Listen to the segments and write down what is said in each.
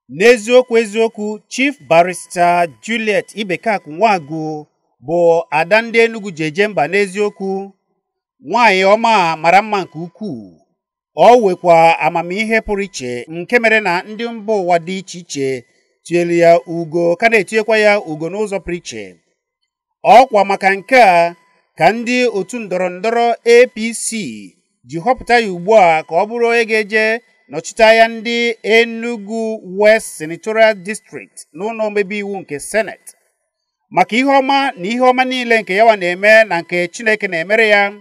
N'eziokwu eziokwu, Chief Barrister Juliet Ibekaku Nwagwu bụ ada ndị Enugu jeje mba n'eziokwu. Nwanyị ọma mara mma nke ukwuu. Ọ wekwa amamihe pụrụ iche nke mere na ndị mba ụwa dị iche iche tinyere ya ugo ka na-etinyekwa ya ugo n'ụzọ pụrụ iche. Ọkwa maka nke a ka ndị otu ndọrọndọrọ APC ji họpụta ya ugbu a ka ọ bụrụ onye ga-eje nọchite anya ndị Enugu West Senatorial District n'ụlọ omebe iwu nke Senate. Maka ihe ọma na ihe ọma niile nke yawa na-eme na nke Chineke na-emere ya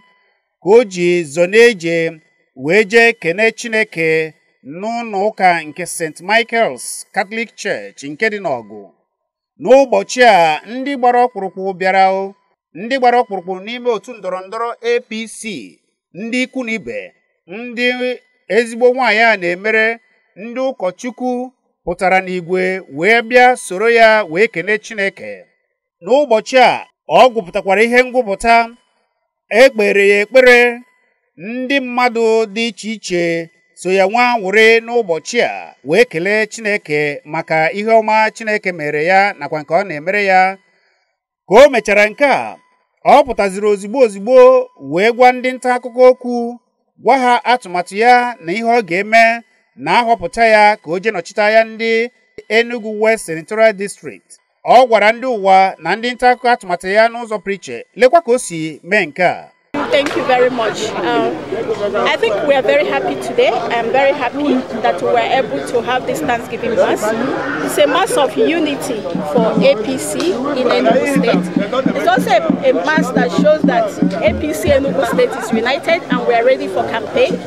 ka o ji zoneje wee jee kene Chineke n'ụlọ ụka nke St. Michael's Catholic Church nke dị n'Ọgụ. N'ụbọchị a ndị gbara ọkpụrụkpụ bịara, ndị gbara ọkpụrụkpụ n'ime otu ndọrọndọrọ APC, ndị ikwu na ibe, ndị ezigbo nwaanyị a na-emere, ndị ụkọchukwu pụtara n'igwe wee bịa soro ya wee kene Chineke. N'ụbọchị a ọ gụpụtakwara ihe ngụpụta, ekpere ya ekpere. Ndị mmadụ dị iche iche so ya nwa were n'ụbọchị a wee kelee Chineke maka ihe ọma Chineke mere ya nakwa nke ọ na-emere ya. Ka o mechara nke a, ọ pụtaziri ozigbo wee gwa ndị nta akụkọ okwu, gwa ha atụmatụ ya na ihe ọ ga-eme na ahọpụta ya ka o je nọchite anya ndị Enugu West Senatorial District. Ọ gwara ndị ụwa na ndị nta akụkọ atụmatụ ya n'ụzọ pụrụ iche. Lekwa ka o si mee nke a. Thank you very much. I think we are very happy today. I'm very happy that we were able to have this Thanksgiving Mass. It's a mass of unity for APC in Enugu State. It's also a mass that shows that APC Enugu State is united and we are ready for campaign.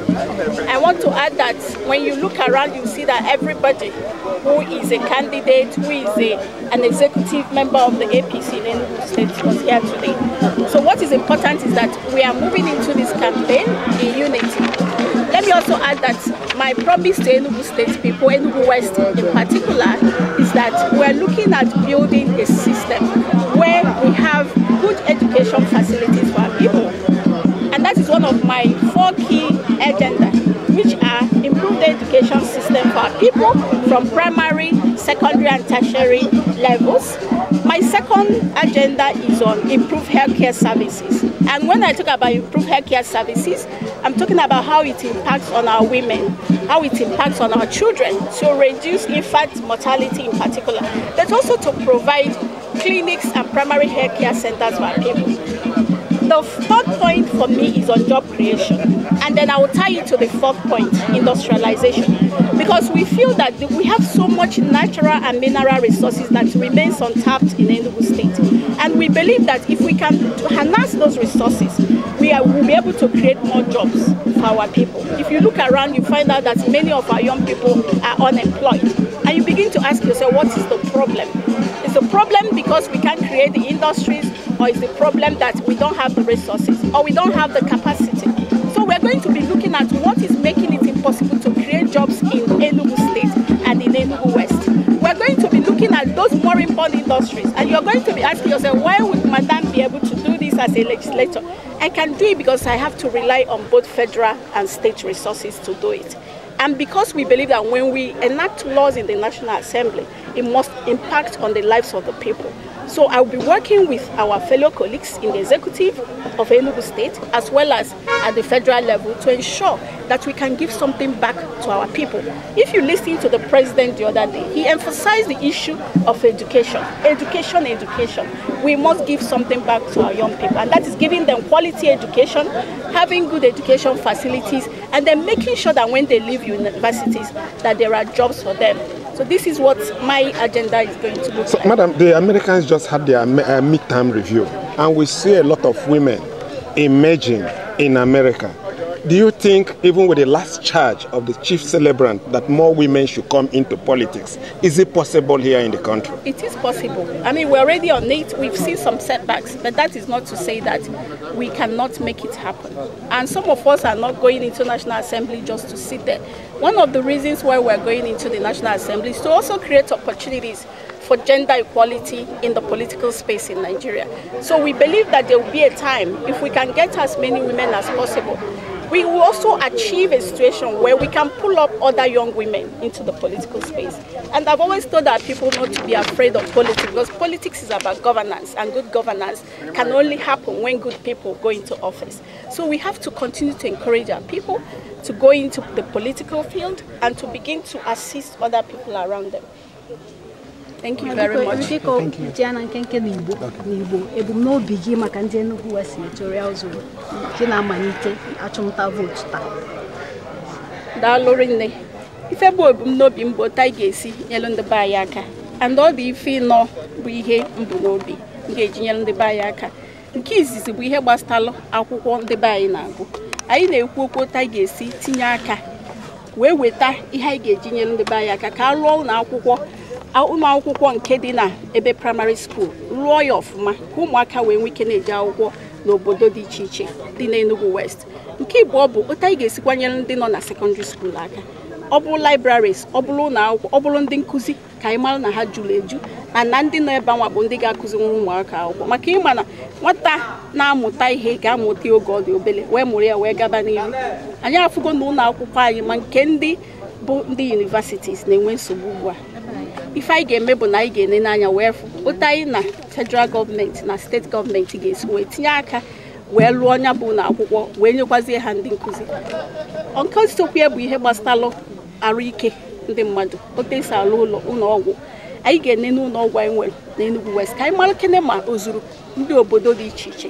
I want to add that when you look around, you see that everybody who is a candidate, who is an executive member of the APC in Enugu State was here today. So what is important is that we are moving into this campaign in unity. Let me also add that my promise to Enugu State people, Enugu West in particular, is that we are looking at building a system where we have good education facilities for our people. And that is one of my 4 key agendas, which are improve the education system for our people from primary, secondary and tertiary levels. My second agenda is on improved healthcare services. And when I talk about improved healthcare services, I'm talking about how it impacts on our women, how it impacts on our children, to reduce infant mortality in particular, but also to provide clinics and primary healthcare centers for our people. The 4th point for me is on job creation. And then I will tie it to the 4th point, industrialization. Because we feel that we have so much natural and mineral resources that remains untapped in Enugu State. And we believe that if we can harness those resources, we will be able to create more jobs for our people. If you look around, you find out that many of our young people are unemployed. And you begin to ask yourself, what is the problem? Is the problem because we can't create the industries, or is the problem that we don't have the resources, or we don't have the capacity? So we're going to be looking at what is making it impossible to create jobs in Enugu State and in Enugu West. We're going to be looking at those more important industries, and you're going to be asking yourself, why would Madam be able to do this as a legislator? I can do it because I have to rely on both federal and state resources to do it. And because we believe that when we enact laws in the National Assembly, it must impact on the lives of the people. So I'll be working with our fellow colleagues in the executive of Enugu State, as well as at the federal level, to ensure that we can give something back to our people. If you listen to the president the other day, he emphasized the issue of education. Education, education. We must give something back to our young people, and that is giving them quality education, having good education facilities, and then making sure that when they leave universities, that there are jobs for them. So this is what my agenda is going to look like. Madam, the Americans just had their midterm review, and we see a lot of women emerging in America. Do you think, even with the last charge of the chief celebrant, that more women should come into politics? Is it possible here in the country? It is possible. I mean, we're already on it. We've seen some setbacks, but that is not to say that we cannot make it happen. And some of us are not going into National Assembly just to sit there. One of the reasons why we're going into the National Assembly is to also create opportunities for gender equality in the political space in Nigeria. So we believe that there will be a time, if we can get as many women as possible, we will also achieve a situation where we can pull up other young women into the political space. And I've always told our people not to be afraid of politics, because politics is about governance, and good governance can only happen when good people go into office. So we have to continue to encourage our people to go into the political field and to begin to assist other people around them. Thank you very much. Thank you. Ife bụ ebumnobi mbụ otu anyị ga-esi nyelu ndị be anyị aka, and ọ dị ife ịnọ bụ ihe mbụ n'obi m ga-eji nyelu ndị be anyị aka. Nke izizi bụ ihe gbasara akwụkwọ ndị be anyị na-agụ. Anyị na-ekwu okwu otu anyị ga-esi tinye aka wee weta ihe anyị ga-eji nyelu ndị be anyị aka ka a rụọ ụlọ akwụkwọ nke dị na ebe primary school, rụọ ya ọfụma ka ụmụaka wee nwee ike na-eje akwụkwọ n'obodo dị iche iche dị n'Enugu West. Nke ịbụọ bụ otu anyị ga-esikwa nyelu ndị nọ na secondary school aka. Ọ bụrụ libraries, ọ bụrụ ụlọ akwụkwọ, ọ bụrụ ndị nkụzi ka anyị mara na ha juru eju, na ndị nọ ebe anwa bụ ndị ga-akụzi ụmụaka akwụkwọ, maka ịma na nwata na-amụta ihe ga-amụta oge ọ dị obele wee mụrụ ya wee gaba n'ihu. Anyị afụgo na ụlọ akwụkwọ anyị ma nke ndị bụ ndị universities na-enwe nsogbu ugbu a. Ife anyị ga-eme bụ na anyị ga-ene n'anya wee fụ otu anyị na federal gọọmenti na steeti gọọmenti ga-esi wee tinye aka wee lụọ ọnya bụ ụlọ akwụkwọ wee nyekwazie ha ndị nkụzi. Nke osokwu bụ ihe gbasara arụ ike ndị mmadụ, otu esi alụ ụlọ ọgwụ. Anyị ga-ene n'ụlọ ọgwụ anyị nwere n'Enugu West ka anyị mara kene ma o zuru ndị obodo dị iche iche.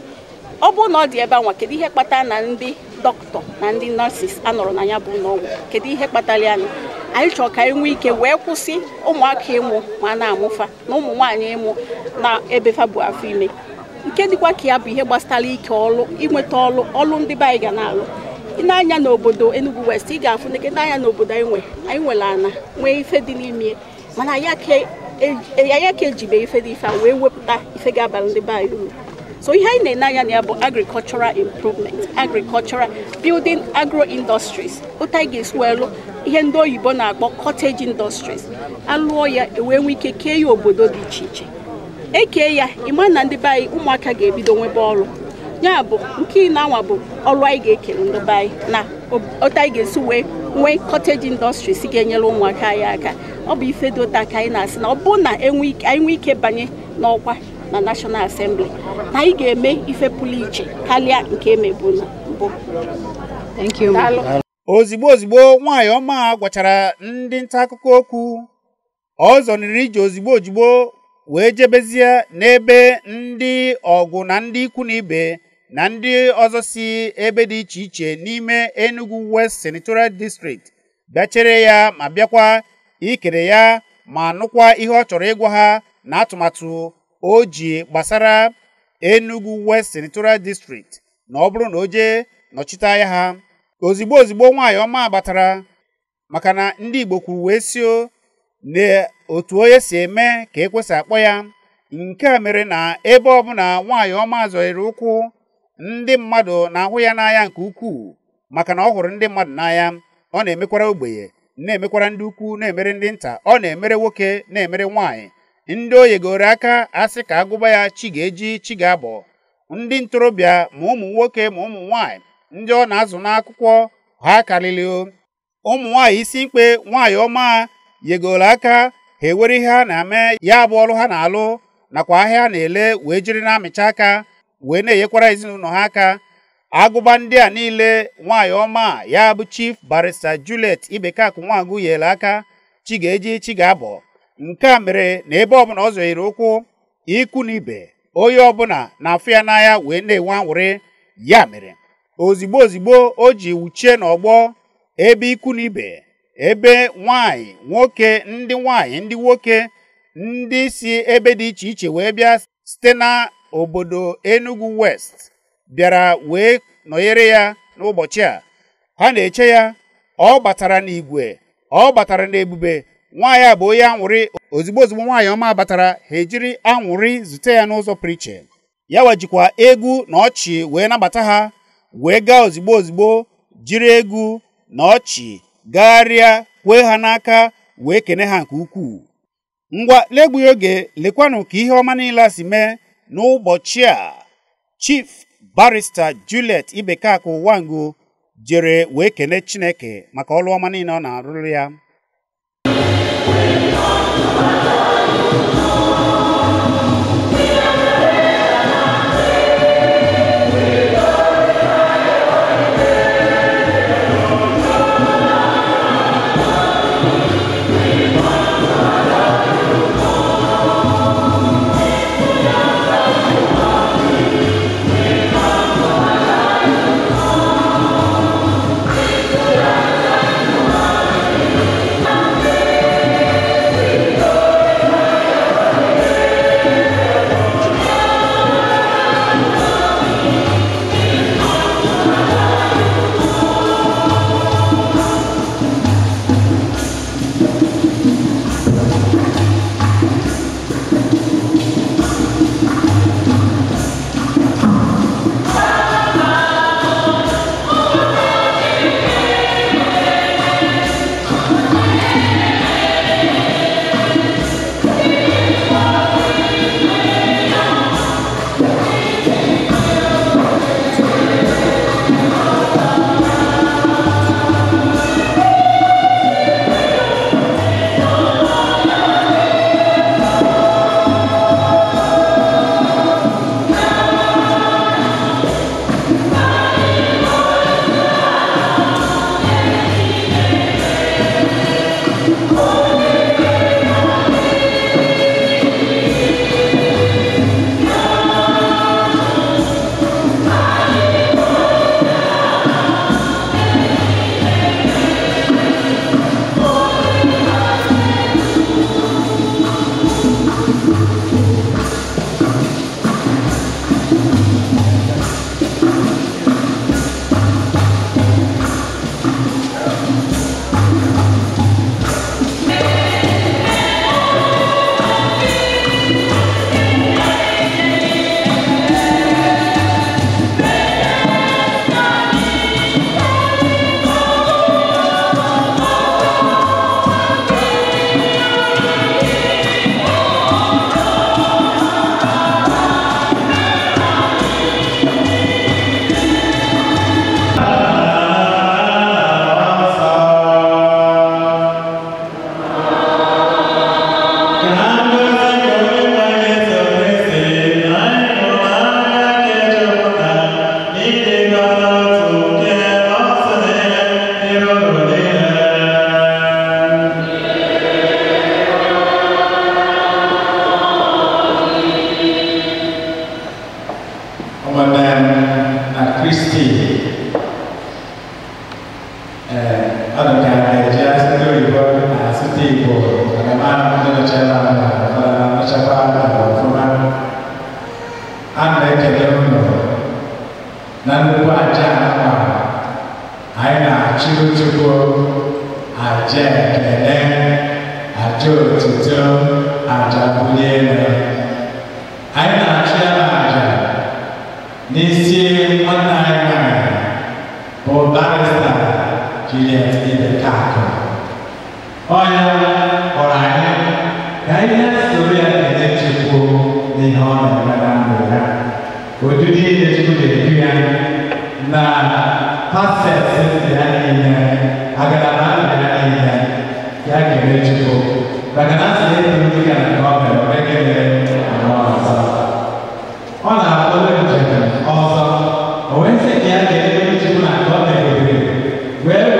Ọ bụrụ na ọ dị ebe anwa, kedu ihe kpatara na ndị dọkịta na ndị nọọsis anọrọ na ya bụ ụlọ ọgwụ? Kedu ihe kpatara ya? Anyị chọrọ ka anyị nwee ike wee kwụsị ụmụaka ịmụ ma na-amụfa na ụmụ nwaanyị ịmụ na ebefa bụ afọ ime. Nke dịkwa ka ya bụ ihe gbasara ike ọlụ, inweta ọlụ ndị be anyị ga na-alụ. N'anya n'obodo Enugu West, ị ga-afụ nke n'anya n'obodo anyị nwere ana nwee ife dị n'ime, mana ya ka ejibe ife dị ife a wee wepụta ife ga-abalị ndị be anyị uru. So ihe anyị na-ene anya na ya bụ agricultural improvement, agricultural building, agro industries. Otu anyị ga-esi wee lụ ihe ndị oyibo na-akpọ cottage industries. Alụọ ya wee nwee ike kee ya obodo dị iche iche. Ekee ya, ịma na ndị be anyị ụmụaka ga-ebido nwebe ọrụ. Ya bụ nke na-anwa bụ ọrụ anyị ga-ekele ndị be anyị na otu anyị ga-esi wee nwee cottage industries ga-enyere ụmụaka anyị aka. Ọ bụ ife dị ụta ka anyị na-asị na ọ bụ na anyị nwee ike banye n'ọkwa na National Assembly na anyị ga-eme ife pụrụ iche karịa nke emebu na mbụ. Thank you. Ozigbo nwaanyị ọma gwachara ndị nta akụkọ okwu, ọ zọniri ije ozigbo wee jebezie n'ebe ndị ọgụ na ndị ikwu na ibe na ndị ọzọ si ebe dị iche iche n'ime Enugu West Senatorial District bịachere ya ma bịakwa ikere ya ma nụkwa ihe ọ chọrọ ịgwa ha na atụmatụ o ji gbasara Enugu West Senatorial District na ọ bụrụ na o jee nọchite anya ha. Ozigbo nwaanyị ọma batara maka na ndị Igbo kwuru wee sio na otu onye si eme ka ekwesị akpọ ya. Nke a mere na ebe ọbụla nwaanyị ọma zọrịrị ụkwụ, ndị mmadụ na-ahụ ya n'anya nke ukwuu maka na ọ hụrụ ndị mmadụ n'anya. Ọ na-emekwara ogbenye, na-emekwara ndị ukwu, na-emere ndị nta, ọ na-emere nwoke, na-emere nwaanyị. Ndị o yegoro aka asị ka agụba ya chi ga-eji chi ga-abọ. Ndị ntorobịa ma ụmụ nwoke ma ụmụ nwaanyị ndị ọ na-azụ n'akwụkwọ ha karịrị. Ụmụ nwaanyị isi mkpe nwaanyị ọma yegoro aka ha ewere ihe ha na-eme ya bụ ọrụ ha na-alụ nakwa ahịa ha na-ele wee jiri na-amịcha aka wee na-enyekwara ezinụlọ ha aka. Agụba ndị a niile nwaanyị ọma ya bụ Chief Barrister Juliet Ibekaku Nwagwu yere aka chi ga-eji chi ga-abọ. Nke a mere na ebe ọbụla ọ zọnyere ụkwụ, ikwu na ibe onye ọbụla na-afụ ya n'anya wee na-enwe anwụrị. Ya mere ozigbo o ji wuchie n'ọgbọ ebe ikwu na ibe, ebe nwaanyị nwoke, ndị nwaanyị ndị nwoke, ndị si ebe dị iche iche wee bịa site na obodo Enugu West bịara wee nọnyere ya n'ụbọchị a. Ha na-eche ya. Ọ batara n'igwe, ọ batara n'ebube. Nwaanyị a bụ onye anwụrị. Ozigbo nwaanyị ọma batara, ha ejiri anwụrị zute ya n'ụzọ pụrụ iche. Ya wajikwa egwu na ọchị wee nabata ha, wee gaa ozigbo jiri egwu na ọchị gagharịa kwee ha n'aka wee kene ha nke ukwuu. ngwa legbu oge lekwanụ ka ihe ọma niile si mee n'ụbọchị a Chief Barrister Juliet Ibekaku Nwagwu jere wee kene Chineke maka ọrụ ọma niile ọ na-arụrụ ya. Juliet Ibekaku. Oya oranye kaya story ene chiku ni hona na ndora. Odudi ne chiku de kuya na passes ya ni agara na ya ni ya ke chiku. Bagana se ni ka na ko me rekele na sa. Ona pole cheka oso. Owense ya ke chiku na ko me where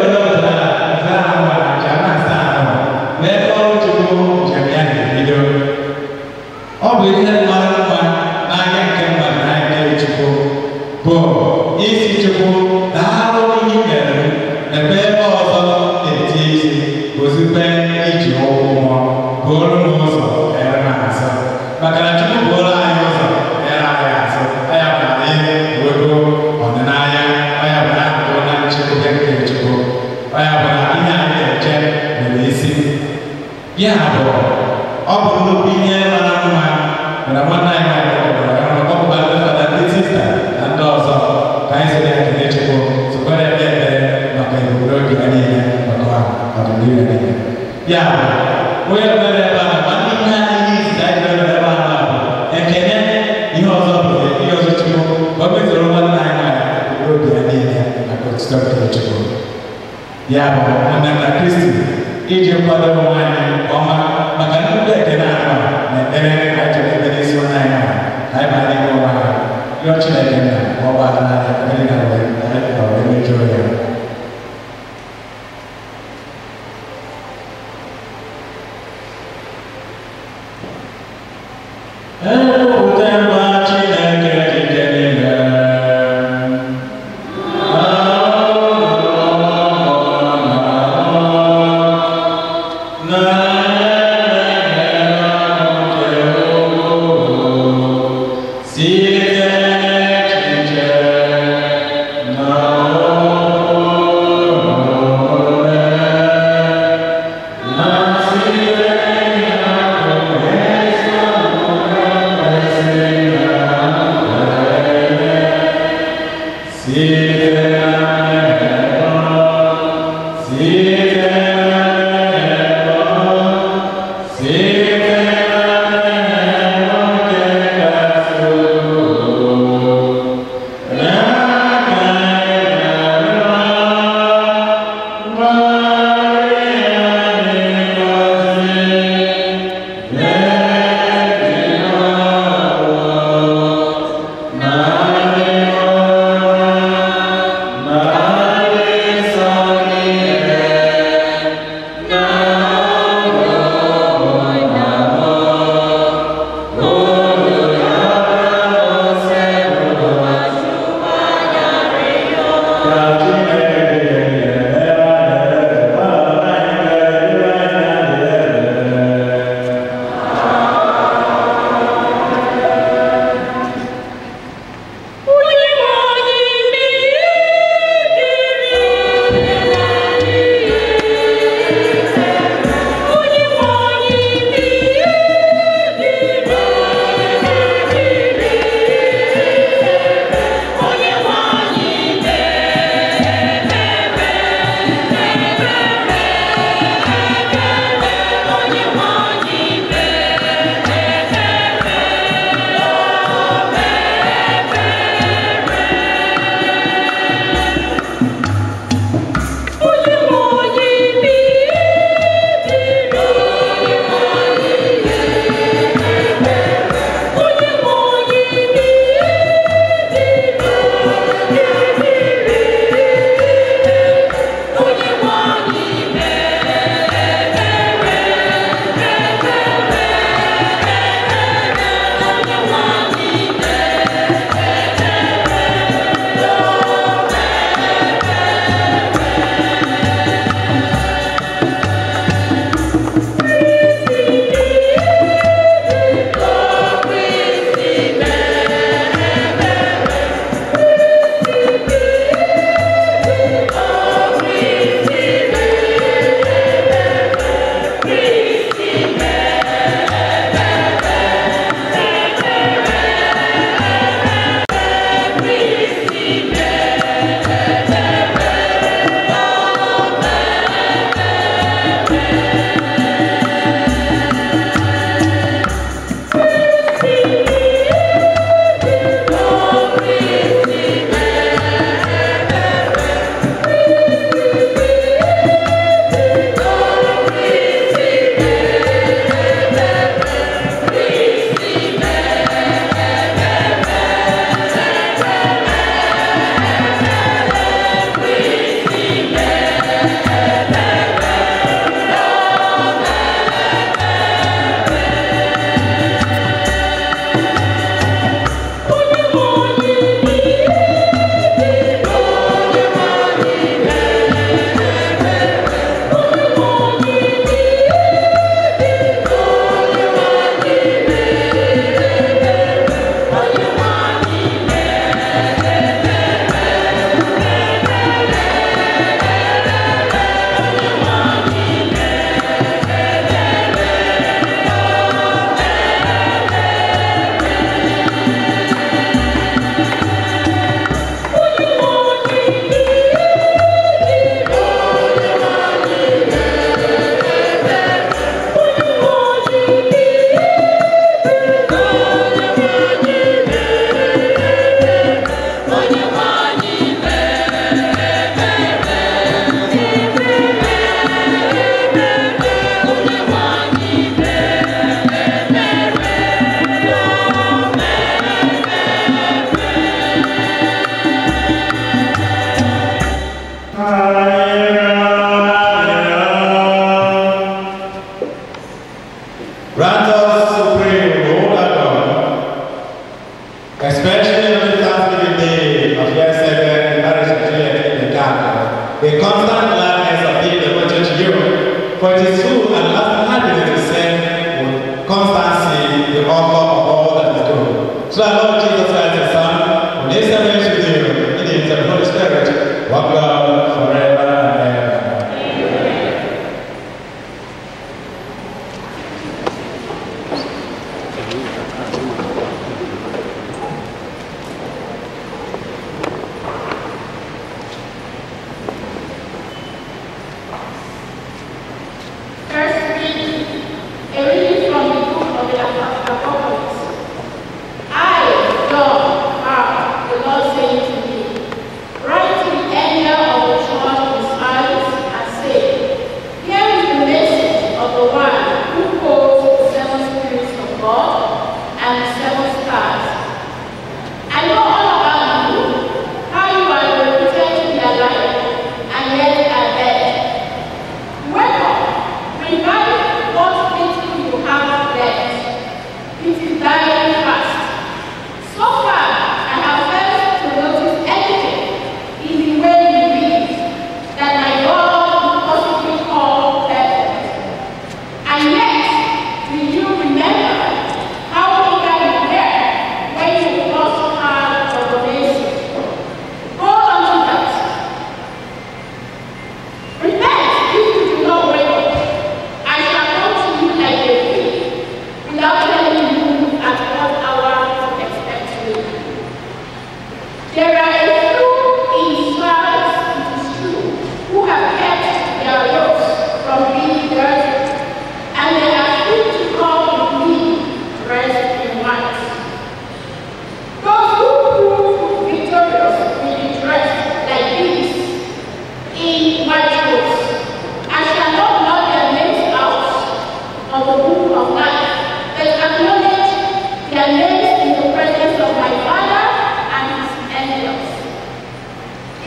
so Chukwu. Ya bụ nwanne na Kristi iji kwado onwe anyị ọma maka nnukwu ekele ahụ na ekpere anyị chọrọ ikpe n'isi onye anyị ahụ anyị ma n'ime ụwa ha rịọ Chineke na ọgba n'anya ekpere na wee mejuo ya.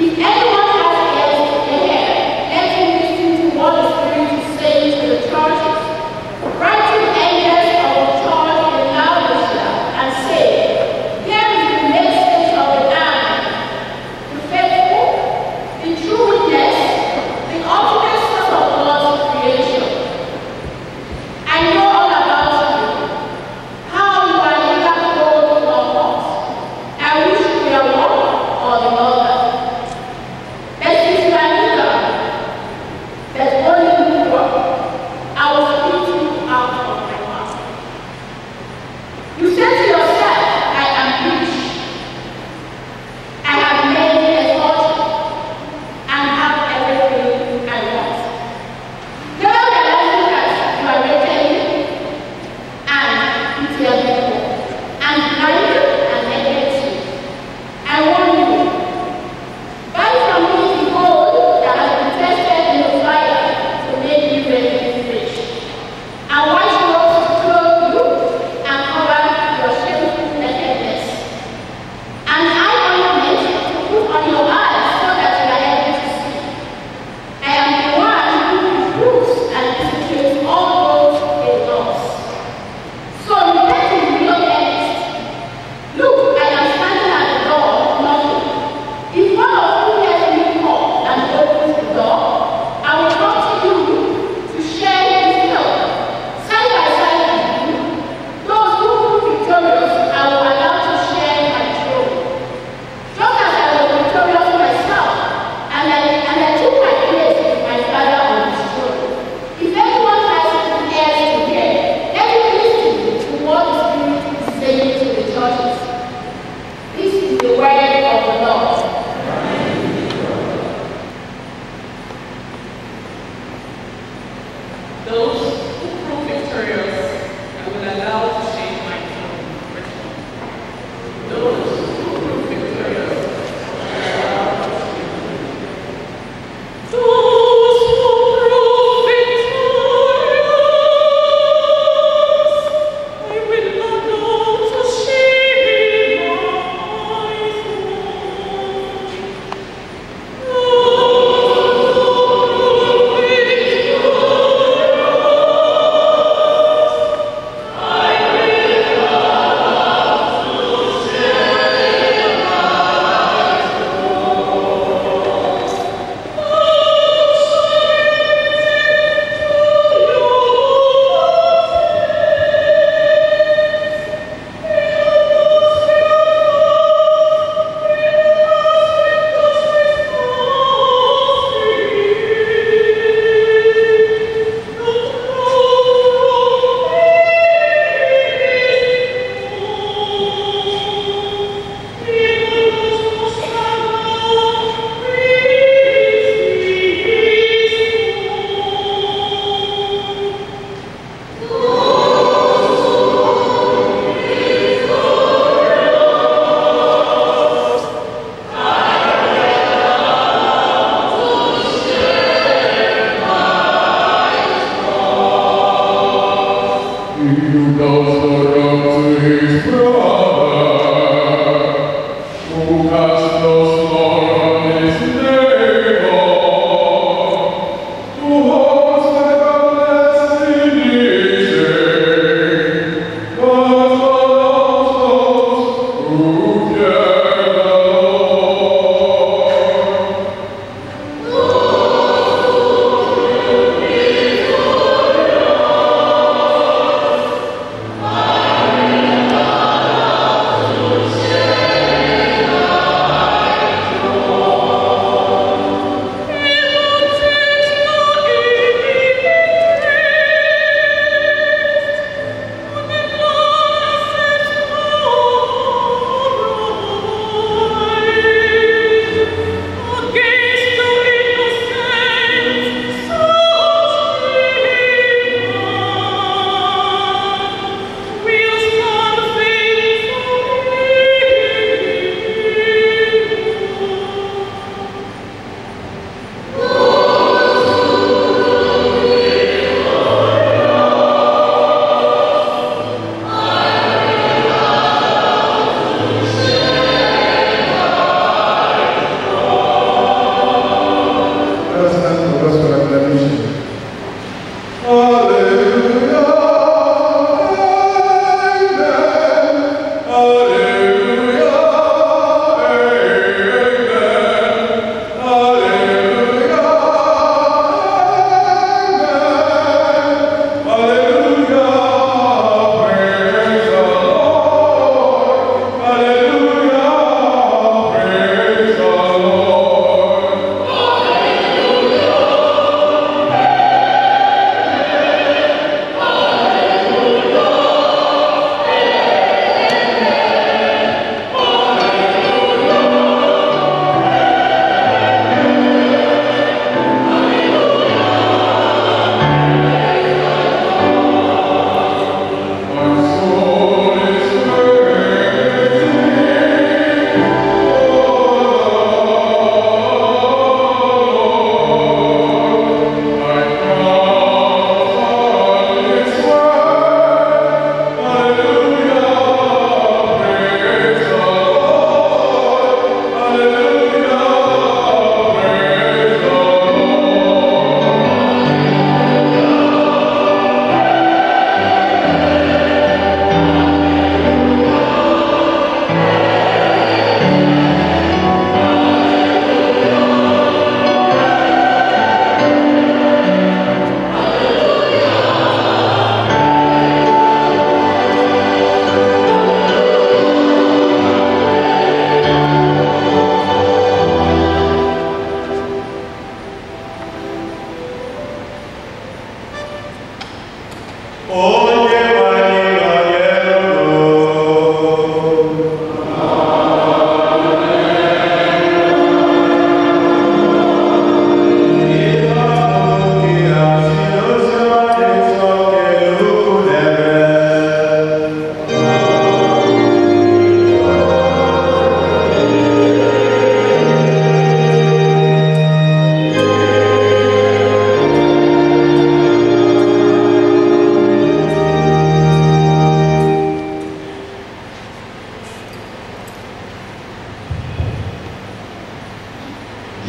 If anyone has ears to hear, let him listen to what the Spirit is saying to the churches. Write to angels of the church in Laodicea and say, here is the message of the Lamb, the faithful, the true witness, the ultimate source of God's creation. I know all about you, how you are neither cold nor hot. I wish you were one or the other. But since you are neither, but only neutral, I will spit you out of my mouth. You say to yourself, I am rich. I have made a fortune, and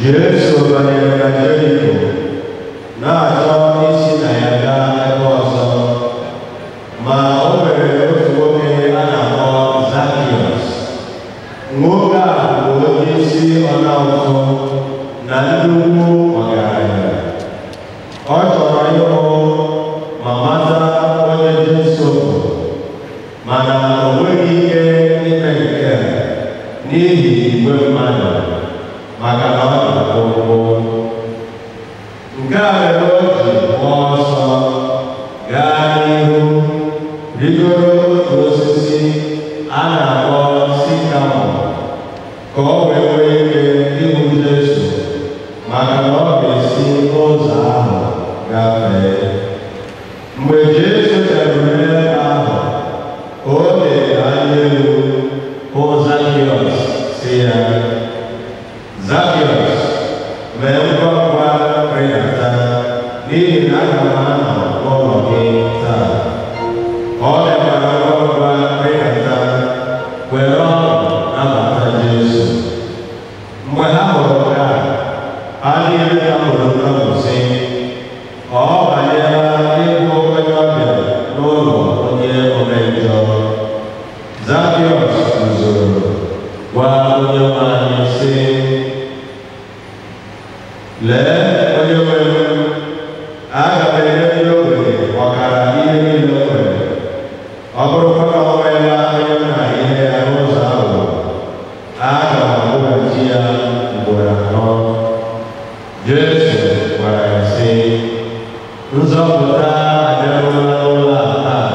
Jesu banyere na Jeriko na-achọ isi na ya gaa ebe ọzọ, ma o nwere otu nwoke a na-akpọ Zakiọs. Nwoke a bụ onye isi ọna ụtụ na ndị ukwu ọgaranya. Ọ chọrọ ịhụ ma mata onye Jesu bụ, mana o nweghị ike ime nke a n'ihi igwe mmadụ, maka na ọ na-akwụ ụgwọ. Nke a mere o ji pụọ ọsọ gaa n'ihu rigoro otu osisi a na-akpọ sikamọ ka o wee nwee ike ịhụ Jesu, maka na ọ ga-esi n'ụzọ ahụ gafee. Mgbe Jesu bịaruru n'ebe ahụ, o lere anya elu hụ Zakiọs sị ya, Zakiọs, mee ngwa ngwa rịdata, n'ihi na aga m anọ n'ụlọ gị taa. Ọ bịakwara ngwa ngwa rịdata, were ọṅụ nabata Jesu. Mgbe ha hụrụ nke a, ha niile kapụrụ n'ọṅụ sị, ọ banyela ịbụ onye ọbịa n'ụlọ onye omejọ. Zakiọs guzoro gwa Onyenwe anyị sị, lee onye nwe m, aga m enye ndị ogbenye ọkara ihe niile o nwere. Ọ bụrụkwa na o nweela onye nna ihe ya n'ụzọ ahụ, aga m akwụghachi ya ugboro anọ. Jesu gwara ya sị, nzọpụta abịarụla n'ụlọ a taa,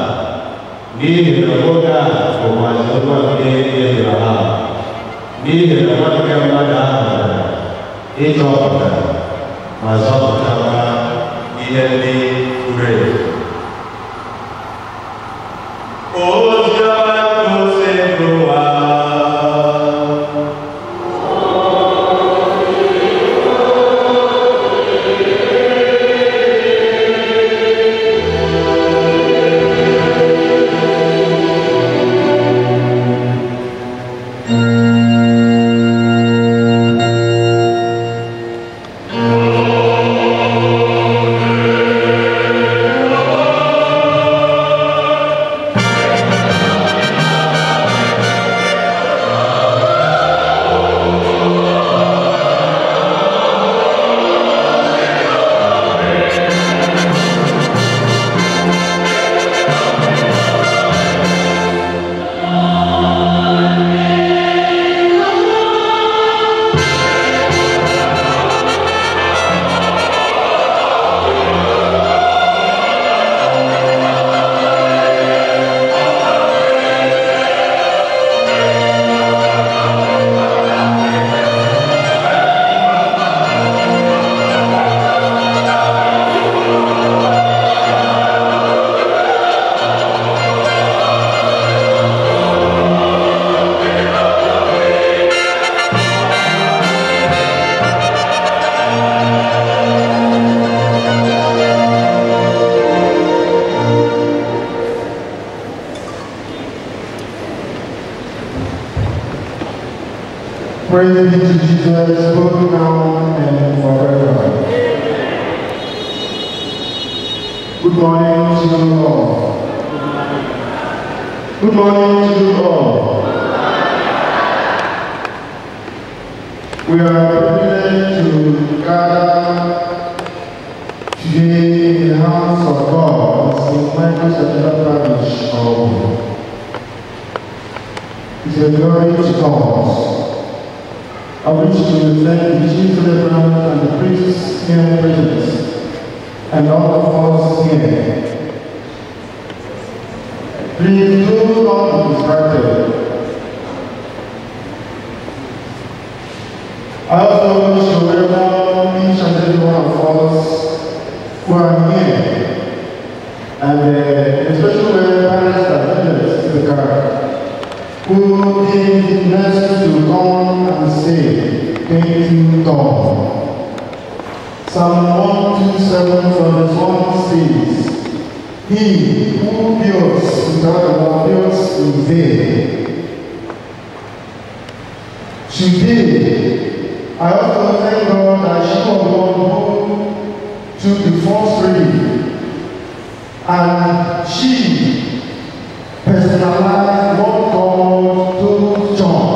n'ihi na nwoke a bụkwazi nwa nke Ebraham, n'ihi na nwanne mmadụ ahụ bịara ịchọpụta ma zọpụtakwa ihe ndị furu efu. Oziọma nke ụwa. Praise be to Jesus, both now and forever. Good morning to you all. Good morning to you all. We are privileged to gather today in the house of God in St. Michael's Cathedral Parish of It's a glory to God. I wish to thank the chief celebrant and the priests here present, and all of us here. Please do not be distracted. I also wish to welcome each and every one of us who are here, and especially Pastor Juliet Ibekaku, who is blessed to come and say, thank you, God. Psalm 127 verse 1 says, He who builds without a builds in vain. Today, I also thank God that she was the one who took the first reading, and she personalized what God told John.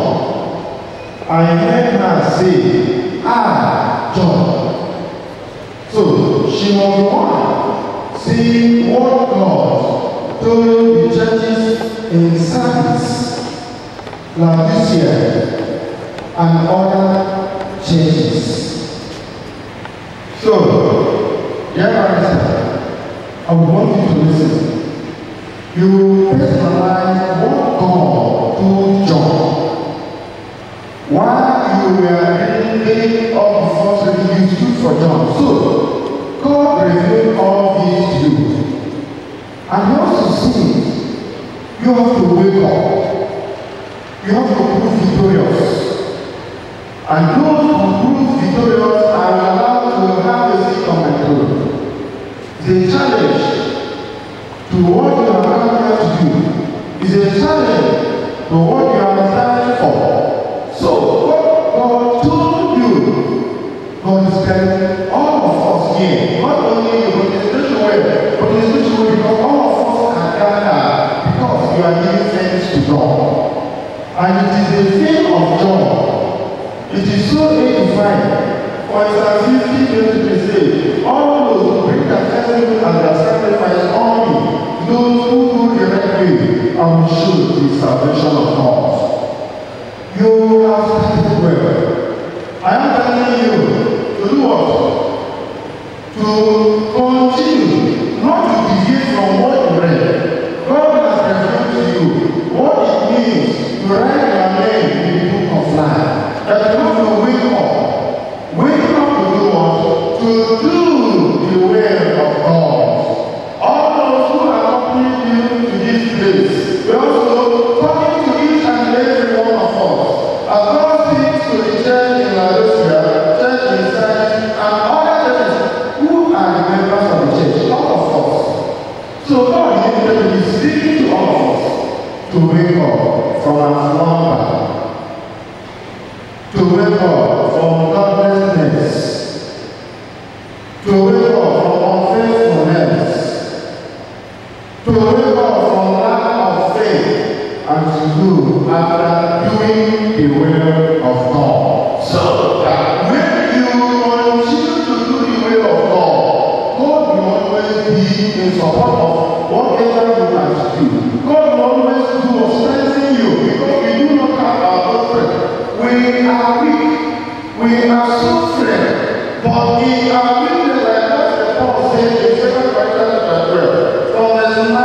I heard her say, John. So she was the one saying what God told the churches in service Laodicea and other churches. So, dear Pastor, I would want you to listen. You personalize what God told John. While you were reading all the first reading, you stood for John. So, God revealed all these to you. And he also sees you have to wake up. You have to prove victorious. And those who prove victorious are allowed to have a seat on my throne. The challenge to what you are coming here to do is a challenge to what you are standing for. So, what God told you, God is telling all of us here, not only you, but in a special way, because all of us are gathered because you are giving thanks to God. And it is a thing of joy. It is so edifying. For Psalm 50 to say, all those who bring their thanksgiving and their sacrifice on me, those who do the right way, I will show the salvation of God. You have started well. I am telling you to do what? To continue, not to deviate from what you read. God has revealed to you what it means to write your name in the book of life. That you have to wake up. Wake up to do what? To do the will of God. All those who accompany you to this place, we also talking to each and every one of us. As God speaks to the church in Laodicea, church in Sardis, and other churches who are the members of the church, all of us. So God is speaking to all of us to wake up from our slumber, to wake up from godlessness, to wake up from unfaithfulness, to wake up from lack of faith, and to do after doing the will of God. So that when you continue to do the will of God, God will always be in support of whatever you have to do. God will always do or strengthen you because we do not have our own strength. We are weak. We are suffering. But in our weakness, like what Paul said in 2 Corinthians chapter 12, from verse 9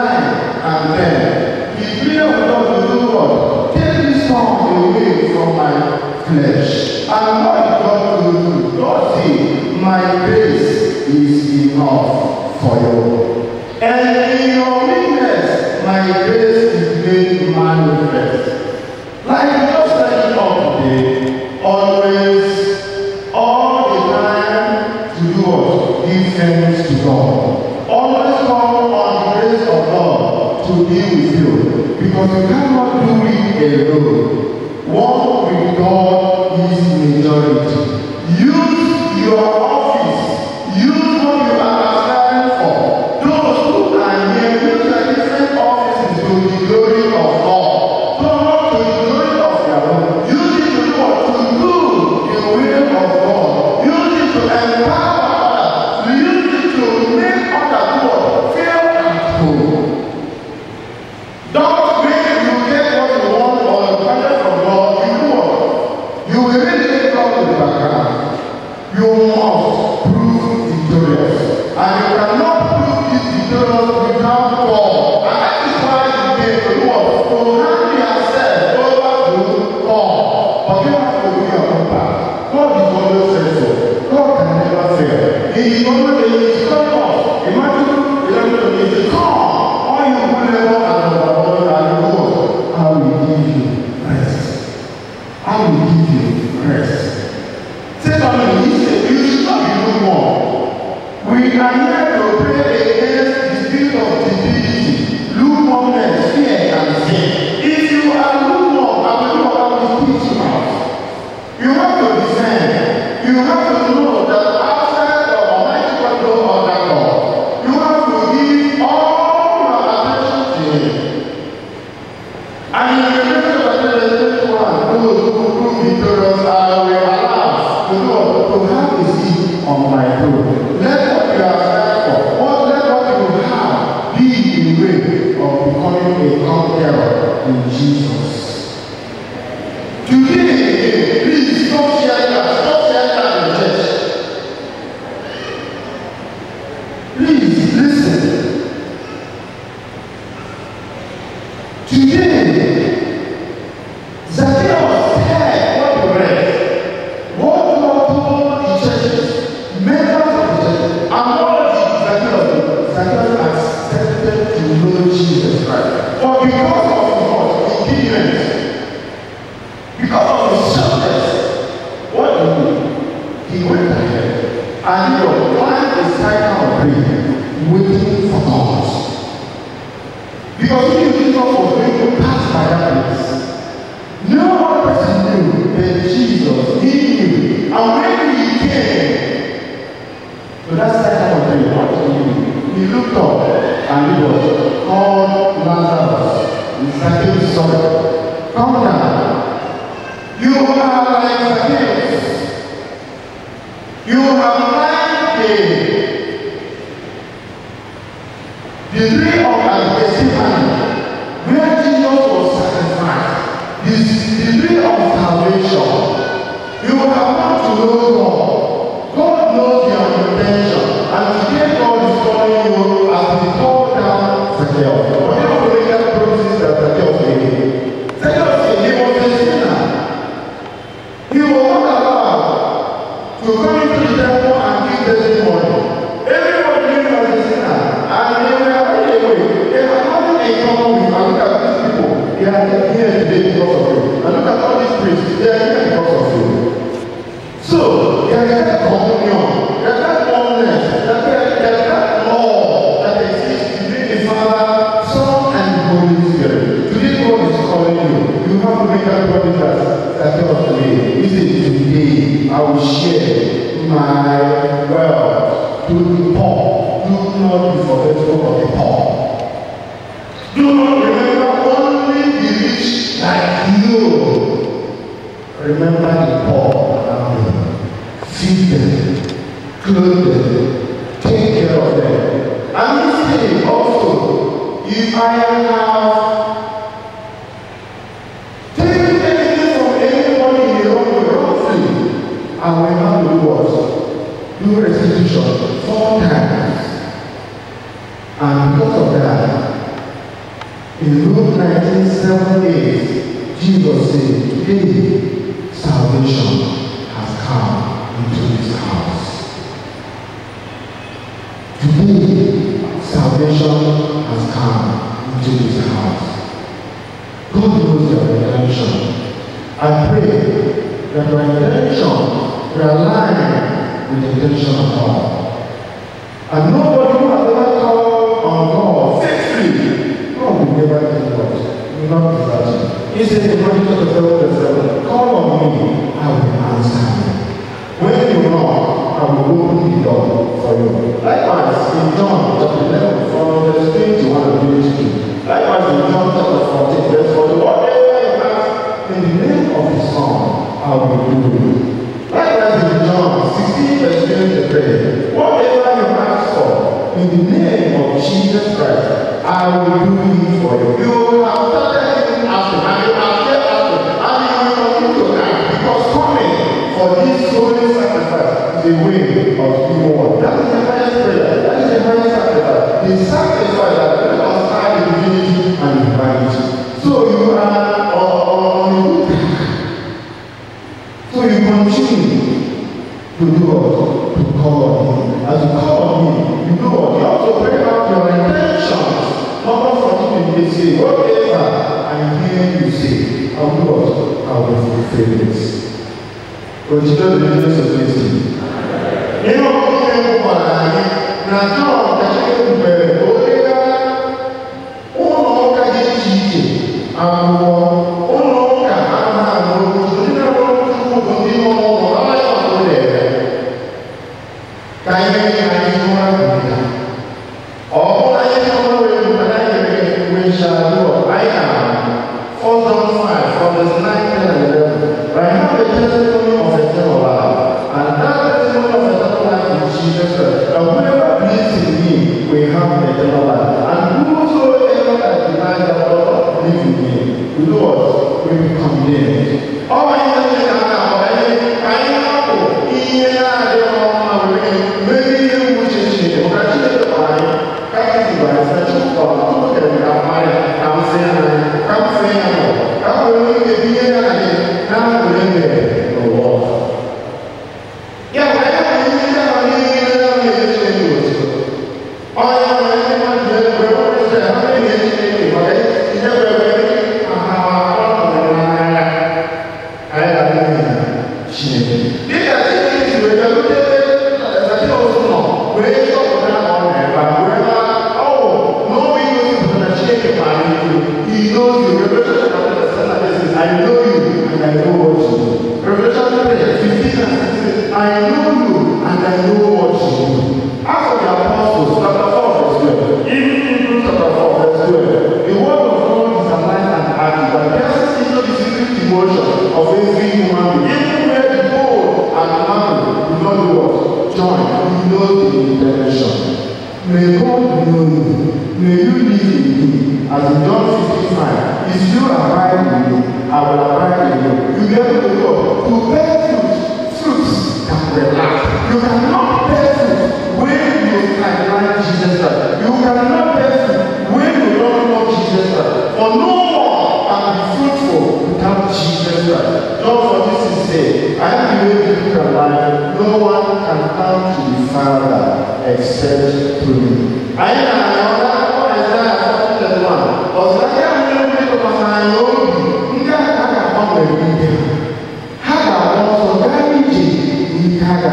and 10, he prayed of God to do what? Take this song away from my flesh. And what God will do? God said, my grace is enough for you. And in your weakness, my grace is made manifest. Like just like up today, always, all the time, to do what? Give thanks to God. Always call on the grace of God to be with you. Because you cannot do it alone. Walk with God is majority. Use your office. Use what you are standing for. Those who are here, use their different offices to the glory of God. Not to the glory of their own. Use it to do what? To do the will of God. Use it to empower others. Use it to make others do what? Feel at home. Don't wait you get what you want or you get from God. You do what? You will really come to the background. You must prove victorious. And you cannot prove this victorious without God. And that is why you came to do what? To hand yourself over to God. But you have to do your own part. God is always faithful. God can never fail. He is always calling us. Imagine 11 days. Come. All you will never and I will give you rest. I will give you rest. Secondly, he said, you should not be lukewarm. We are here to pray against the spirit of stupidity, lukewarmness, fear, and sin. If you are lukewarm, I will teach you out. You have to descend. on my throne. Let what you have asked for, let what you have be the way of becoming a conqueror in Jesus. Today, please don't share that. Stop sharing that in church. Please listen. Today, Zacchaeus heard what you read. What God told the churches, members of the church, and all the Zacchaeus accepted to know Jesus Christ. But because of his obedience, because of his selfless, what he went ahead and he was climbed a cycle of prayer, waiting for God. Because he knew Jesus was going to pass by that place. No one person knew that Jesus, he knew. And when he came to that cycle of prayer, what did he do? He looked up and he was called Lazarus. Zacchaeus' son, come down. You are like Zacchaeus. You have climbed the tree of Gethsemane, where Jesus was sacrificed. The tree of salvation. You have come to know God. God knows your intention. And today God is calling you as he called down Zacchaeus. But you don't believe that promises that Zacchaeus made. Zacchaeus said he was a sinner. He was not allowed to come into the temple and give testimony. Everybody knew he was a sinner. And they were running away. They had nothing in common with. And look at these people. They are here today because of you. And look at all these priests. They are here because of you. So, there is that communion. There is that oneness. There is that law that exists between the Father, Son, and the Holy Spirit. Today God is calling you. You have to make that promise that God today. He said, today I will share my wealth to the poor. Do not be forgetful of the poor. Do not remember only the rich like you. Remember the poor around you. Feed them, clothe them, take care of them. And he said also, if I have taken anything from anybody in the wrong way, wrongfully, I will have to do what? Do restitution 4 times. And because of that, in Luke 19:7-8, Jesus said, today salvation has come into this house. Today salvation has come into this house. God knows your intention. I pray that your intention will align with the intention of God. And nobody who has ever called on God faithfully, God will never do what? Will not desert you. He said in Matthew 7:7, call on me, I will answer you. When you knock, I will open the door for you. Likewise, in John chapter 11, from verse 21 and 22. Likewise, in John chapter 14, verse 40, whatever you ask in the name of the Son, I will do it. Likewise, in John 16, verse 23, whatever you ask for in the name of Jesus Christ, I will do it for you. You have started asking, and you have kept asking, and you will continue to ask, because coming for this holy sacrifice is a way of giving one. That is the highest prayer. That is the highest sacrifice. The sacrifice that reconciles divinity and humanity. So you are on a good track. So you continue to do what? To call on him. As you call on him, you know what? You have to bring out your intentions. Not for him to say, whatever I hear you say, I will do what? I will fulfill this. Continue the business of this. You know, now John, I have the testimony of eternal life. May God know you. May you live in me. As in John 15:5, if you abide in me, I will abide in you. You be able to go to bear fruits that will last. You cannot bear fruit when you like Jesus Christ. You cannot bear fruit when you don't love Jesus Christ. For no one can be fruitful without Jesus Christ. John 14:6 says, I am the way, the truth, and life. No one can come to the Father except through me. I am another Isaiah 41. Because I am going to my own. You can't come with me. Haga also damage in Haga.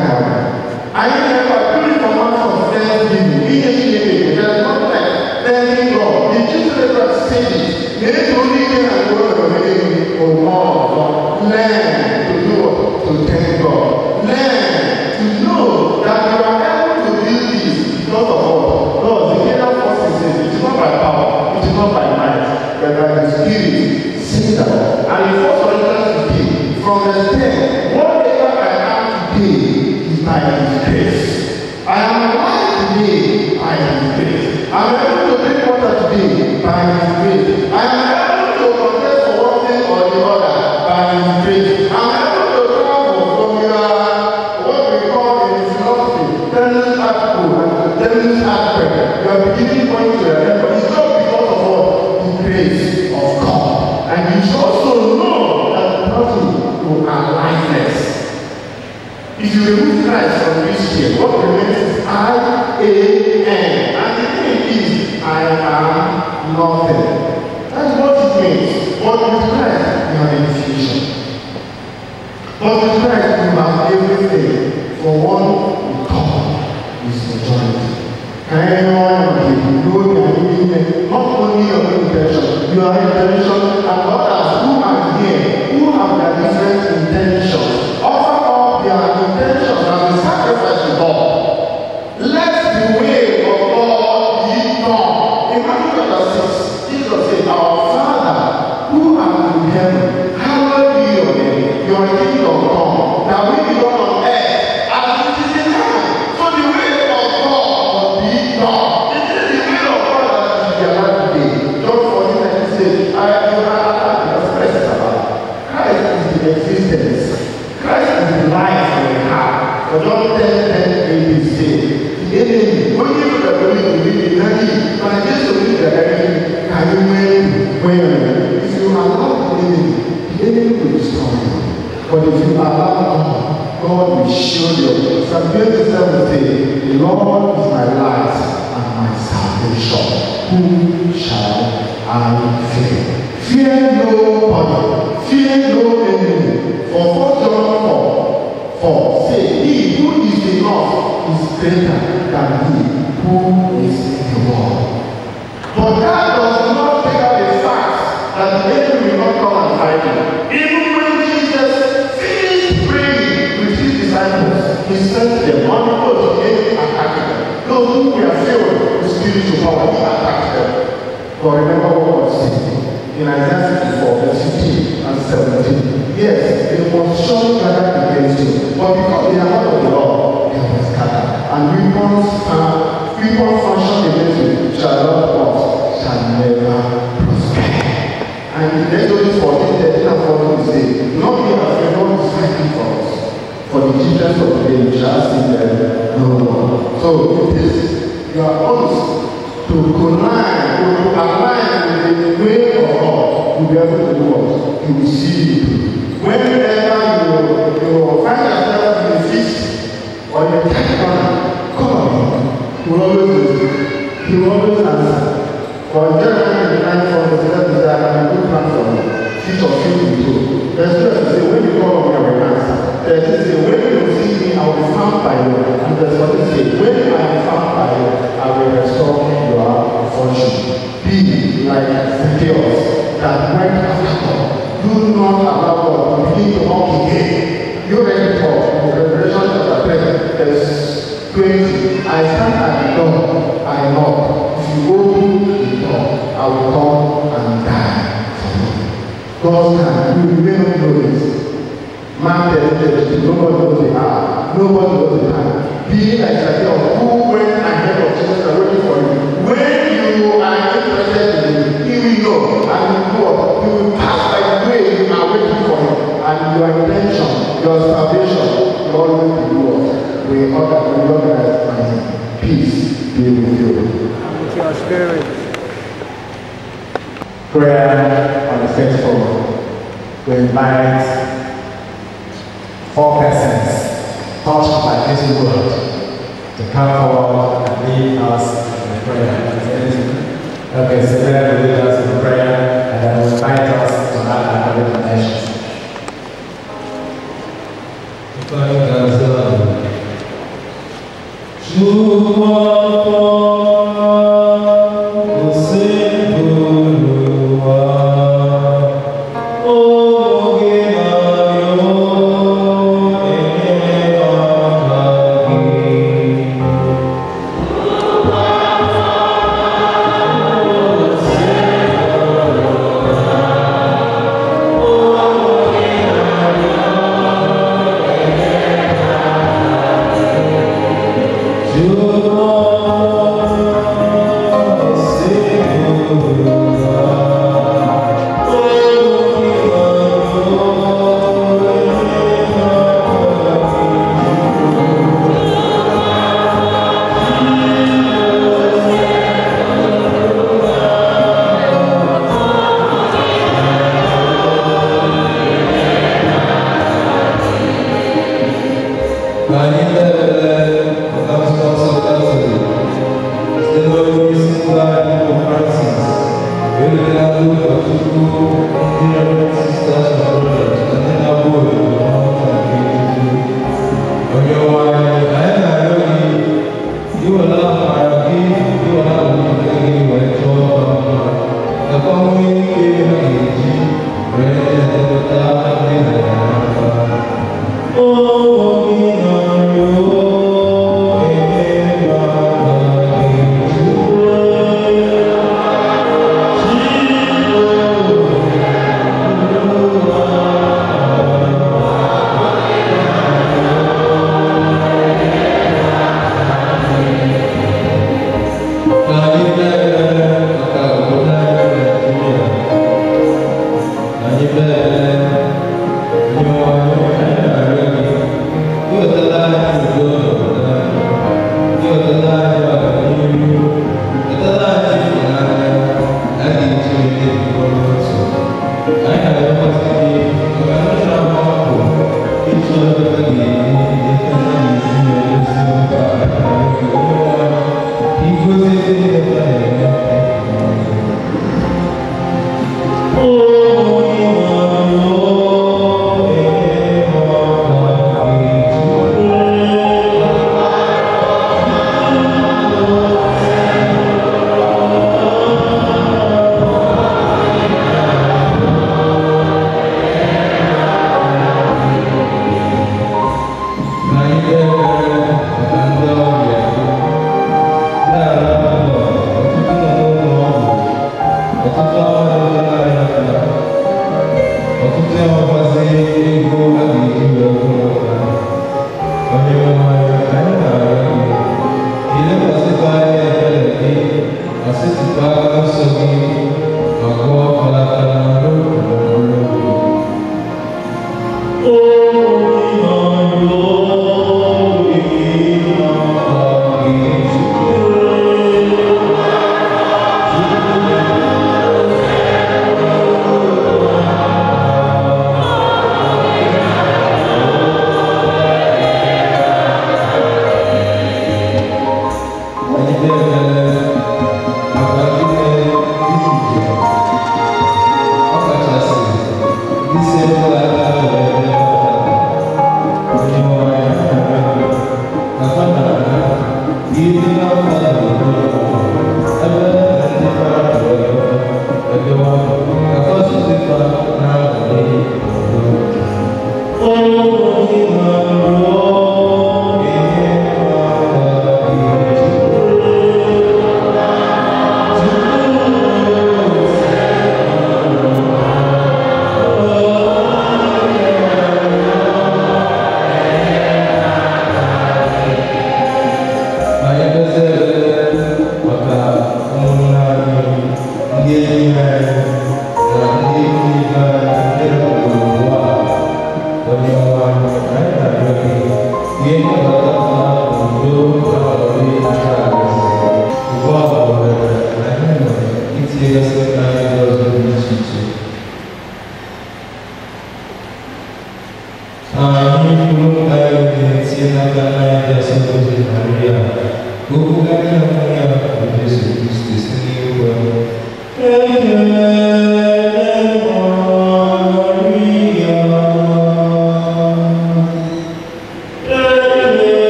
I am a performance of thanksgiving. There is not like thanking God. The children of cities, they don't even go to more. Learn to do what? To thank God. Learn to know that you are able to do this because of what? God, the kingdom forces says it is not by power, it is not by might, but by the Spirit. Sit down. And in 1 Corinthians 15, from the 10, whatever I am today is by His grace. I am alive today by His grace. I am able to drink water today by His grace. I am able to contest for one thing or the other by His grace. I am able to travel from what we call in philosophy, tennis article and tennis aspect. You are beginning point to your end, but it's not because of what? The grace of God. And you should also know that nothing to our likeness. If you remove Christ from this year, what remains is I-A-N. And the thing is, I am nothing. That's what it means. But with Christ, you have a fusion. But with Christ, you have everything. For one, God is majority. Can anyone know that not only your intention, your intention, and others who are here, who have their different intentions, offer up their intentions as a sacrifice to God. Let the way of God be done. In Matthew chapter 6, Jesus said, Our Father, who art in heaven, hallowed be your name. Your kingdom come. That will be done on earth as it is in heaven. So the way of God will be done. It is the will of God that is be alive today. John 14:19 says, I am because Christ is alive. Christ is the existence. Christ is the life we have. But John 10:10 says, the enemy, when you look at the way you live in enemy, but I just believe that enemy can you win? If you allow the enemy will destroy you. But if you allow God, God will show you. Psalm 27 says, the Lord is my light and my salvation. Whom shall I fear? Fear nobody. Fear no enemy. For 1 John 4 say, he who is enough is greater than he who is in the world. But that does not take out the fact that the enemy will not come and fight you. Even when Jesus finished praying with his disciples, he sent them on the road to attack them. Those who were filled with spiritual power, he attacked them. But remember what God said in Isaiah 64, verse 15 and 17. Yes, they must surely gather against you, but because they are not of the Lord, they will scatter. And weapons fashioned against you shall never prosper. And in Exodus 14:13 and 14 say, not be afraid, God is fighting for us. For the children of the day shall see them no more. So it is your honest to connive, to align with the way of God, you'll be able to do what? You will see it. Whenever you find yourself in a feast or in a time, come on, he will always answer. For Jeremiah 9:4 that I have a good plan for you. Feast of you will do. There's just to say, when you call me, I will answer. There's to say, when you see me, I will be found by you. And there's what to say, when I am found by you, I will restore your fortune. Be like Zacchaeus that went after God. Do not allow God to begin to walk again. You ready for Revelation chapter 3, verse 20. I stand at the door, I knock. If you open the door, I will come and die for you. God's time, you may not know this. Man tells nobody knows the hour, nobody knows the time. Be like Zacchaeus who went ahead of Jesus and organized and peace be with you. With your spirit. Prayer on the faithful. We invite 4 persons touched by this word to come forward and lead us in prayer. Okay, so then we lead us in prayer and then we invite us to have our recommendations.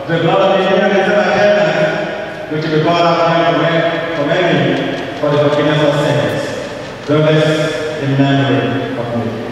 the blood of the innocent and heaven, which will be poured out for many for the forgiveness of sins. Do this in memory of me.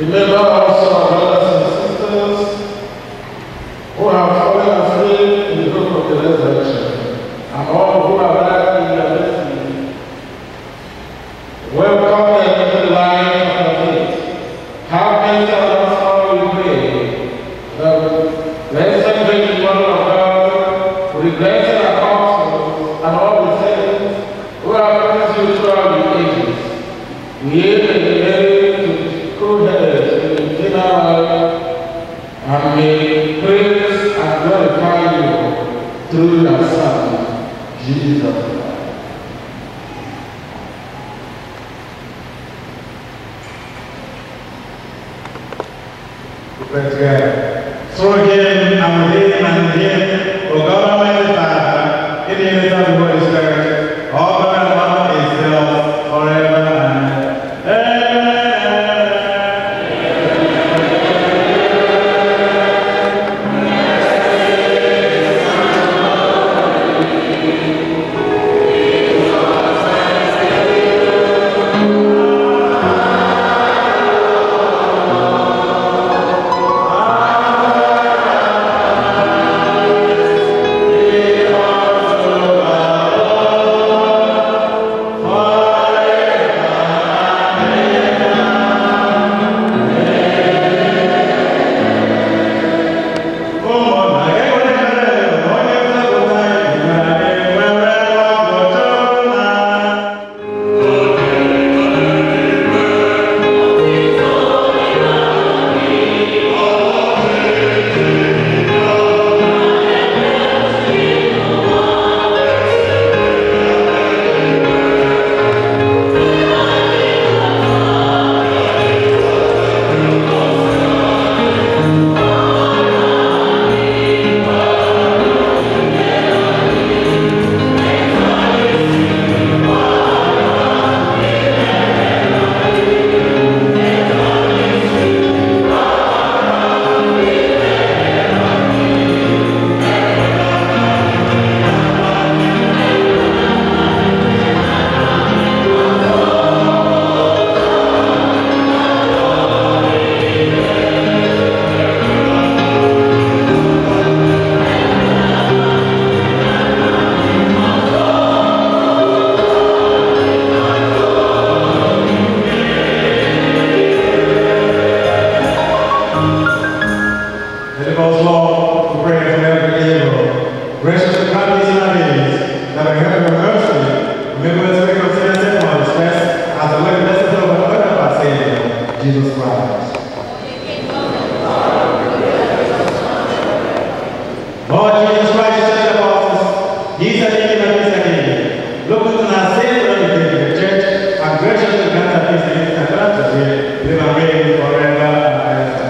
Remember also our brothers and sisters who have fallen asleep in the hope of the resurrection, and all who are alive in their destiny. Welcome them into the light of your faith. Have mercy on us all, we pray, that blessed Virgin Mother of God will be blessed our apostles and all the saints who have promised you throughout the ages. We aim and co-heads in the eternal life, and may praise and glorify you through your Son, Jesus Christ. Praise God. Through him and with him and in him, O God Almighty Father, in the unity of the Holy Spirit, all God and one is yours forever and ever. Jesus Christ. Lord Jesus Christ, you said to the apostles, He said, "He and peace again. Look into our sins and the church, and graciously grant our peace and grant us here, live and reign forever and ever."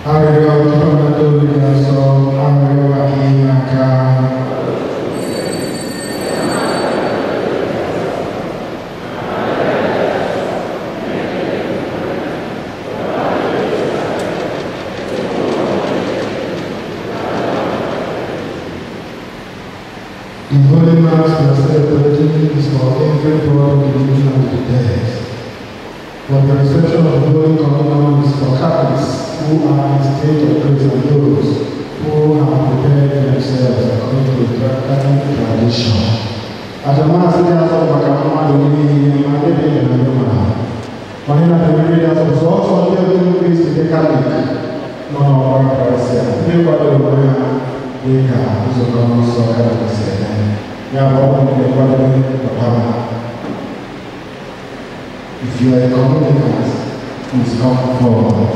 The Holy Mass we are celebrating is for every brother in the living of the dead. For the reception of the Holy Communion is for Catholics who are in state of grace and those who have prepared themselves according to the Catholic tradition. At the Mass, we are all Bakamama, the Lady, and the Lady, and the Lady. One of the leaders was also giving grace to the Catholic. No, no, Christ. We were the one. We have also come so help us. If you are a communicant, please come forward.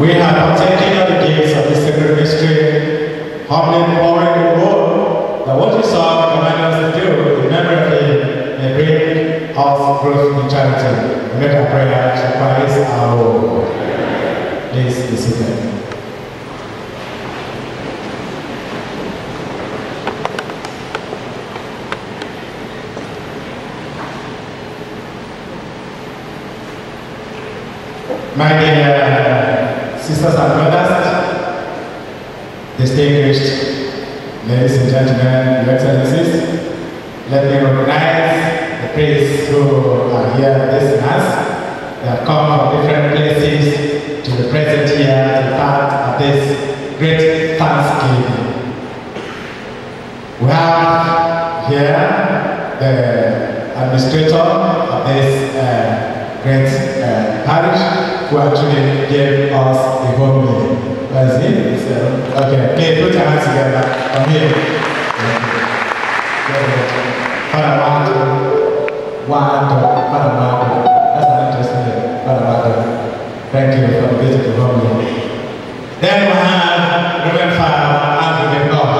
We have partaken of the gifts of the sacred mystery humbly pouring the word that what you saw command us to do in memory of him may bring us growth in charity. Make a prayer to Christ our Lord. Please be seated. My dear sisters and brothers, distinguished ladies and gentlemen, your excellencies, let me recognize the priests who are here this mass. They have come from different places to be present here to part of this great Thanksgiving. We have here the administrator of this great parish who actually gave us the homily. Where is he? Okay, please put your hands together. Come here. Father Nwagwu. That's an interesting name. Father Nwagwu. Thank you for the visit to homily. Then we have Reverend Father Anthony Barr.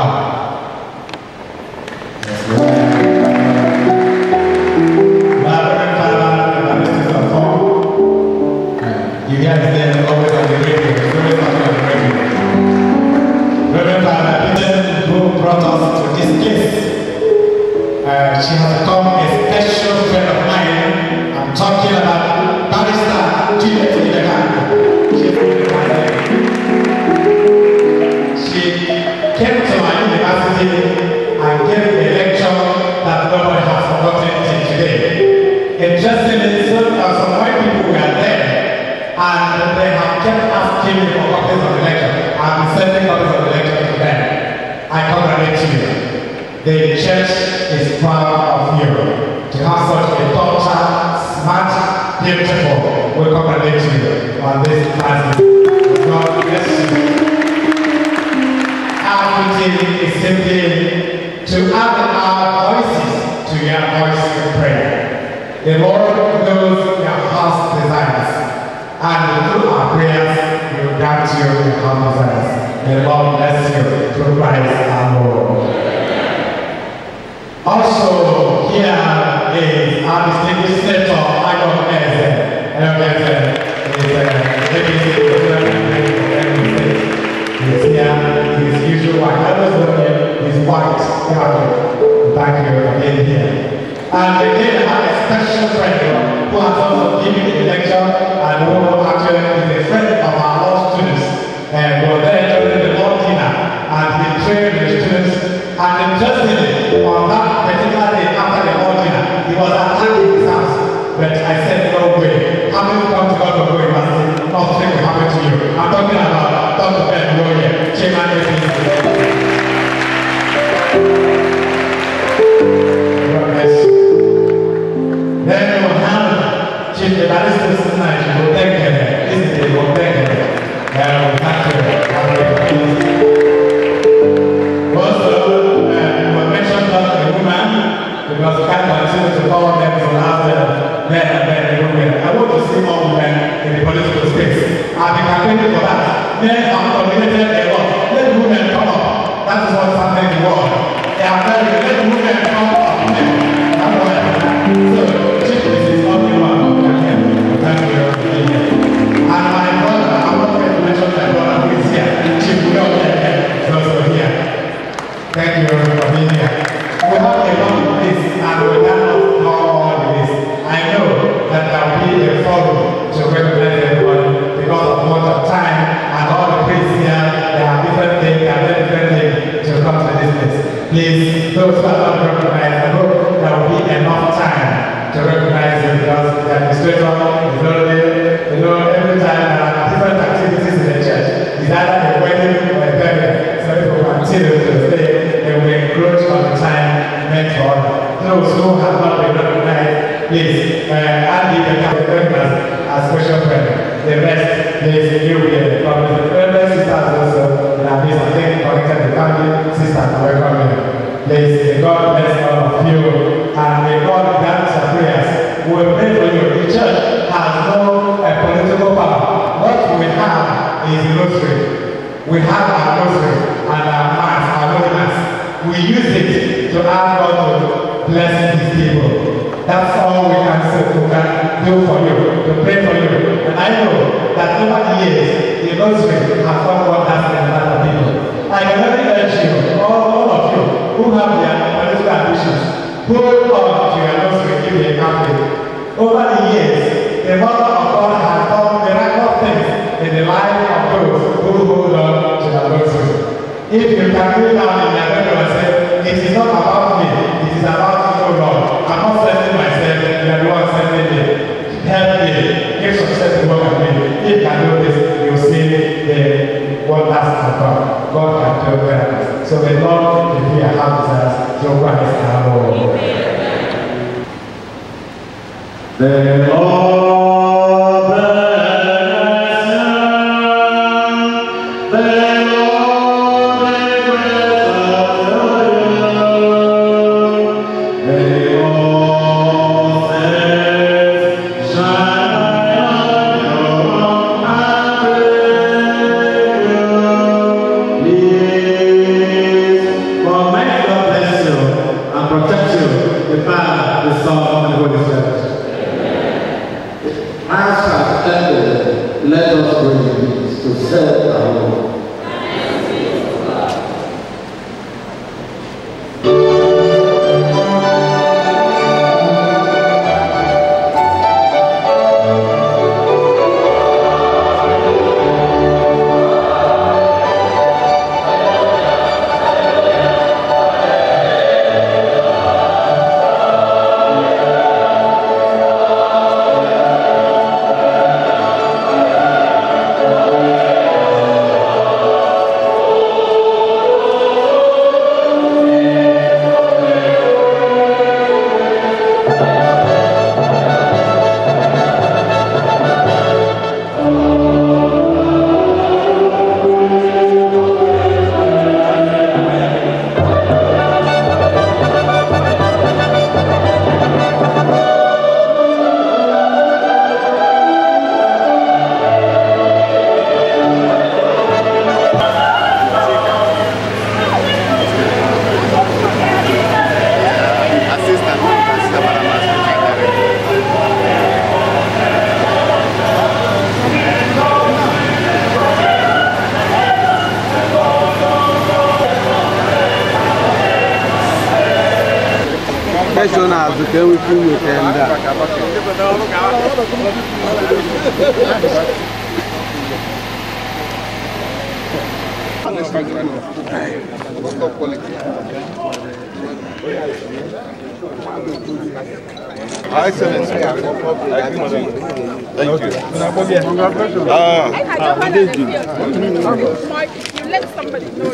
Brought us to this place. She has become a special friend of mine. I'm talking about Barrister Juliet Ibekaku. She came to my university and gave a lecture that nobody has forgotten till today. Interestingly, some white people were there and they have kept asking me for copies of the lecture. I'm sending copies of the lecture to them. I congratulate you. The church is proud of you. To have such a daughter, smart, beautiful, we congratulate you on this Thanksgiving. God bless you. Our duty is simply to add our voices to your voice in prayer. The Lord knows your heart's desires, and through our prayers, we will grant you your heart desires. May the Lord bless you through Christ our Lord. Also, here is our distinguished senator, Iron He's here, his usual white. I always look at his white. Thank you for being here. And again, I have a special friend who has also given me a lecture and who actually is a friend of our law students. And we were there during the law dinner and he trained the students. And interestingly, on that particular day after the law dinner, he was attacking his house. But I said, no way. How many come to God to go university? Nothing will happen to you. I'm talking about Dr. Ben Royer, Chairman APC. Then we will have Chief Evangelist tonight. You will thank him. This day, you will thank him. And we have to also, we will mention that a woman, because we can't continue to call them to have men and men and women. I want to see more women in the political space. I've been campaigning for that. Men have dominated a lot. Let women come up. That is what's happening in the world. They are very good. Let women come up. So, Chief, this is only one. Thank you for being here. And my brother, I want to mention my brother who is here. Chief, is also here. Thank you for being here. We have a long list and we cannot know all the list. I know that there will be a forum to recognize everyone because of much of time and all the priests here. There are different things, there are different things to come to this list. Please, those who are not recognized, I hope there will be enough time to recognize you because the administrator is only, every time there are different activities in the church. It's either a wedding or a burial. So if we continue to stay, they will encroach on the time meant for others. Those who have not been recognized, please, Andy Ibekaku as special friend. The rest, please, you will be from the family sisters also. That means I think connected the family sisters to welcome you. Please, may God bless all of you, and may God grant your prayers. We will pray for you. The church bless these people. That's all we can do for you, to pray for you. And I know that over the years, the rosary has done wonders in a lot of people. I can only urge you, all of you who have their political ambitions, hold on to your rosary if they can't be. Over the years, the mother of God has done miraculous things in the life of those who hold on to the rosary. If you can do now in your memory and say, it is not about me, it is about you, Lord. I'm not sending myself, you are the one sending me. Help me, give success to work at me. If you can do this, you will see the wonders of God. God can do miracles. So the Lord, if we have desires, your Christ our Lord. The Lord bless you. The Lord make grace unto you. May all things shine on you and bring you peace. For may God bless you and protect you, the Father, the Son, and the Holy Spirit. Mass has ended. Let us bring to serve our Lord. Excellency. Thank you. Let somebody know.